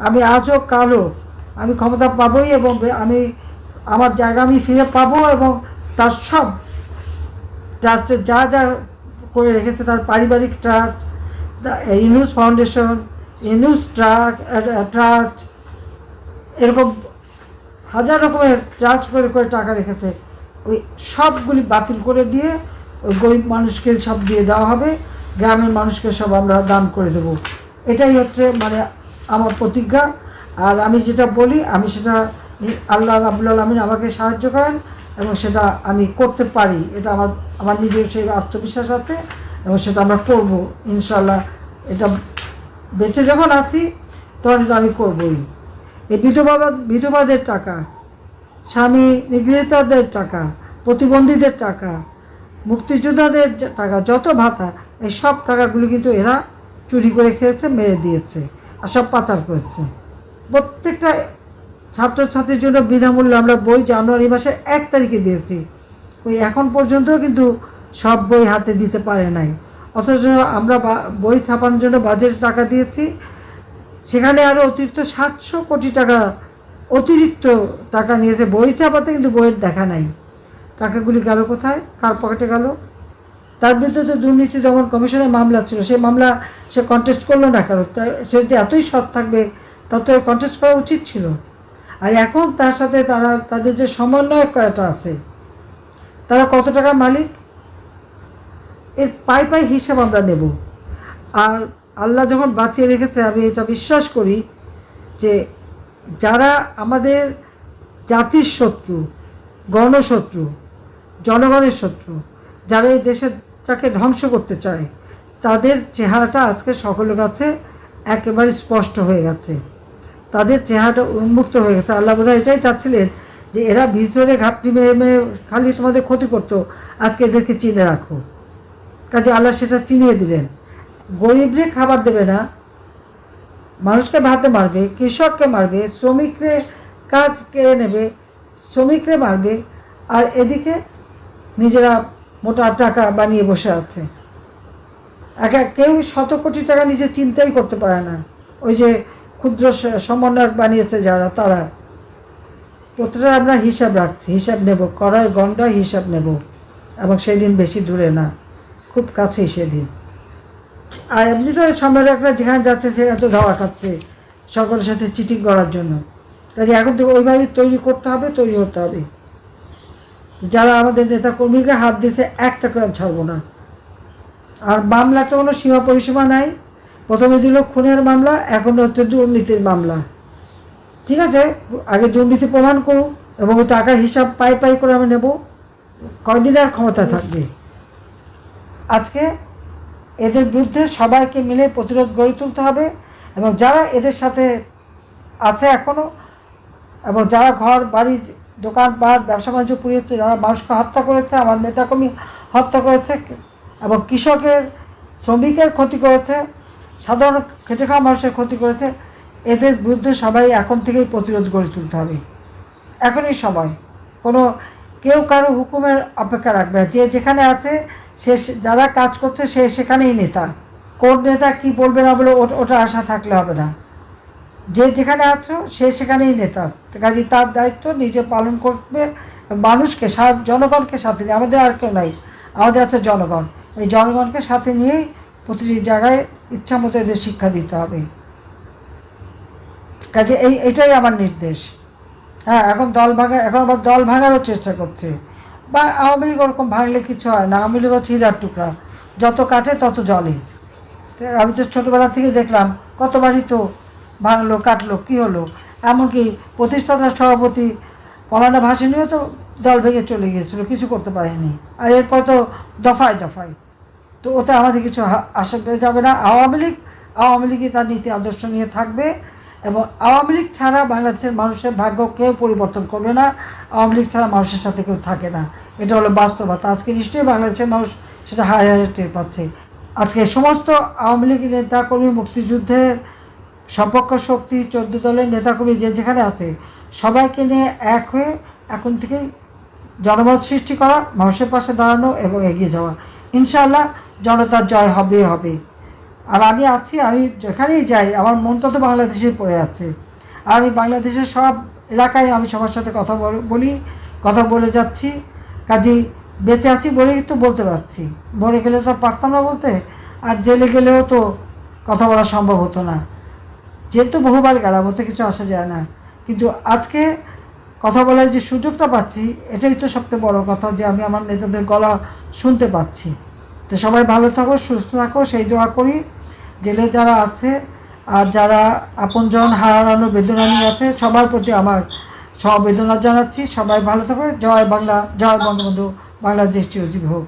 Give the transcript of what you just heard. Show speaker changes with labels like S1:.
S1: আমি আজও কালও আমি ক্ষমতা পাবোই, এবং আমি আমার জায়গা আমি ফিরে পাবো, এবং তার সব ট্রাস্টের যা যা করে রেখেছে, তার পারিবারিক trust, Yunus foundation, Yunus trust, এরকম হাজার রকমের ট্রাস্ট করে করে টাকা রেখেছে, ওই সবগুলি বাতিল করে দিয়ে ওই গরিব মানুষকে সব দিয়ে দেওয়া হবে, গ্রামের মানুষকে সব আমরা দান করে দেব। এটাই হচ্ছে মানে আমার প্রতিজ্ঞা। আর আমি যেটা বলি, আমি সেটা আল্লাহ রাব্বুল আলামিন আমাকে সাহায্য করেন, এবং সেটা আমি করতে পারি। এটা আমার আমার নিজের সেই আত্মবিশ্বাস আছে, এবং সেটা আমরা করব ইনশাল্লাহ। এটা বেঁচে যখন আছি তখন এটা আমি করবই। এই বিধবাদের টাকা, স্বামী নিগৃহীতদের টাকা, প্রতিবন্ধীদের টাকা, মুক্তিযোদ্ধাদের টাকা, যত ভাতা, এই সব টাকাগুলো কিন্তু এরা চুরি করে খেয়েছে, মেরে দিয়েছে, আর সব পাচার করেছে। প্রত্যেকটা ছাত্রছাত্রীর জন্য বিনামূল্যে আমরা বই জানুয়ারি মাসের 1 তারিখে দিয়েছি। ওই এখন পর্যন্ত কিন্তু সব বই হাতে দিতে পারে নাই, অথচ আমরা বই ছাপানোর জন্য বাজেটে টাকা দিয়েছি, সেখানে আরও অতিরিক্ত 700 কোটি টাকা অতিরিক্ত টাকা নিয়েছে বই ছাপাতে, কিন্তু বইয়ের দেখা নাই। টাকাগুলি গেল কোথায়, কার পকেটে গেল? তার বিরুদ্ধে তো দুর্নীতি দমন কমিশনের মামলা ছিল, সেই মামলা সে কন্টেস্ট করলো না, কারণ সে যে এতই সৎ থাকবে তত কন্টেস্ট করা উচিত ছিল। আর এখন তার সাথে তাদের যে সমন্বয়ক কয়টা আছে, তারা কত টাকা মালিক, এর পাই হিসাব আমরা নেব। আর আল্লাহ যখন বাঁচিয়ে রেখেছে, আমি এটা বিশ্বাস করি যে যারা আমাদের জাতির শত্রু, গণশত্রু, জনগণের শত্রু, যারা এই দেশটাকে ধ্বংস করতে চায়, তাদের চেহারাটা আজকে সকলের কাছে একেবারে স্পষ্ট হয়ে গেছে, তাদের চেহারাটা উন্মুক্ত হয়ে গেছে। আল্লাহ বোধহয় এটাই চাচ্ছিলেন যে এরা ভিতরে ঘাপটি মেরে খালি তোমাদের ক্ষতি করতো, আজকে এদেরকে চিনে রাখো। কাজে আল্লাহ সেটা চিনিয়ে দিলেন। গরিবরে খাবার দেবে না, মানুষকে ভাতে মারবে, কৃষককে মারবে, শ্রমিকরে কাজ কেড়ে নেবে, শ্রমিকরে মারবে, আর এদিকে নিজেরা মোটা টাকা বানিয়ে বসে আছে। কেউ 100 কোটি টাকা নিজে চিন্তাই করতে পারে না। ওই যে ক্ষুদ্র সমন্বয়ক বানিয়েছে যারা, তারা প্রতিটা আমরা হিসাব রাখছি, হিসাব নেব, কড়াই গন্ডায় হিসাব নেব, এবং সেদিন বেশি দূরে না, খুব কাছেই সেদিন। আর এমনি তো সম্রাটরা যেখানে যাচ্ছে সেখানে তো ধাওয়া খাচ্ছে সকলের সাথে চিটিং করার জন্য। কাজে এখন তো ওইভাবেই তৈরি করতে হবে, তৈরি হতে হবে। যারা আমাদের নেতা কর্মীকে হাত দিয়েছে, একটা করে ছাড়বো না। আর মামলাটা কোনো সীমা পরিসীমা নাই। প্রথমে দিল খুনের মামলা, এখন হচ্ছে দুর্নীতির মামলা। ঠিক আছে, আগে দুর্নীতি প্রমাণ করুক, এবং ওই টাকার হিসাব পাই করে আমি নেব। কয়দিন আর ক্ষমতা থাকবে? আজকে এদের বিরুদ্ধে সবাইকে মিলে প্রতিরোধ গড়ে তুলতে হবে, এবং যারা এদের সাথে আছে এখনও, এবং যারা ঘর বাড়ি দোকানপাট ব্যবসা বাণিজ্য পুড়িয়েছে, যারা মানুষকে হত্যা করেছে, আমার নেতাকর্মী হত্যা করেছে, এবং কৃষকের শ্রমিকের ক্ষতি করেছে, সাধারণ খেটে খাওয়া মানুষের ক্ষতি করেছে, এদের বিরুদ্ধে সবাই এখন থেকেই প্রতিরোধ গড়ে তুলতে হবে। এখনই সময়। কেউ কারো হুকুমের অপেক্ষা রাখবে না। যে যেখানে আছে, সে যারা কাজ করছে সে সেখানেই নেতা। কোন নেতা কি বলবে না বলে ওটা আশা থাকলে হবে না। যে যেখানে আছো সে সেখানেই নেতা। কাজে তার দায়িত্ব নিজে পালন করবে, মানুষকে জনগণকে সাথে নিয়ে, আমাদের আর কেউ নাই, আমাদের আছে জনগণ। এই জনগণকে সাথে নিয়েই প্রতিটি জায়গায় ইচ্ছা মতো এদের শিক্ষা দিতে হবে। কাজে এটাই আমার নির্দেশ। হ্যাঁ, এখন আবার দল ভাঙারও চেষ্টা করছে। বা আওয়ামী লীগ ওরকম ভাঙলে কিছু হয় না, আওয়ামী লীগ হচ্ছে হীরার টুকরা, যত কাটে তত জলে। আমি তো ছোটোবেলা থেকে দেখলাম কতবারই তো ভাঙলো কাটলো, কী হলো? এমনকি প্রতিষ্ঠাতা সভাপতি মৌলানা ভাসানীও তো দল ভেঙে চলে গিয়েছিল, কিছু করতে পারেনি। আর এরপর তো দফায় দফায়, তো ওতে আমাদের কিছু আশা পেয়ে যাবে না। আওয়ামী লীগই তার নীতি আদর্শ নিয়ে থাকবে, এবং আওয়ামী লীগ ছাড়া বাংলাদেশের মানুষের ভাগ্য কেউ পরিবর্তন করবে না। আওয়ামী লীগ ছাড়া মানুষের সাথে কেউ থাকে না, এটা হলো বাস্তবতা। আজকে নিশ্চয়ই বাংলাদেশের মানুষ সেটা হারে হারে টের পাচ্ছে। আজকে সমস্ত আওয়ামী লীগের নেতাকর্মী, মুক্তিযুদ্ধের সপক্ষ শক্তি, 14 দলের নেতাকর্মী যে যেখানে আছে, সবাইকে নিয়ে এক হয়ে এখন থেকেই জনমত সৃষ্টি করা, মানুষের পাশে দাঁড়ানো এবং এগিয়ে যাওয়া। ইনশাআল্লাহ জনতার জয় হবে হবে। আর আমি আছি, আমি যেখানেই যাই আমার মনটা তো বাংলাদেশে পড়ে আছে। আর আমি বাংলাদেশের সব এলাকায় আমি সবার সাথে কথা বলি, কথা বলে যাচ্ছি। কাজেই বেঁচে আছি বলেই তো বলতে পারছি, মরে গেলে তো পারতাম না বলতে, আর জেলে গেলেও তো কথা বলা সম্ভব হতো না। জেল তো বহুবার গেলাম, ওতে কিছু আসা যায় না, কিন্তু আজকে কথা বলার যে সুযোগটা পাচ্ছি এটাই তো সবচেয়ে বড় কথা, যে আমি আমার নেতাদের গলা শুনতে পাচ্ছি। তো সবাই ভালো থাকো, সুস্থ থাকো, সেই দোয়া করি। জেলে যারা আছে আর যারা আপনজন হারানোর বেদনা নিয়ে আছে সবার প্রতি আমার সমবেদনা জানাচ্ছি। সবাই ভালো থাকো। জয় বাংলা, জয় বঙ্গবন্ধু, বাংলাদেশ চিরজীবী হোক।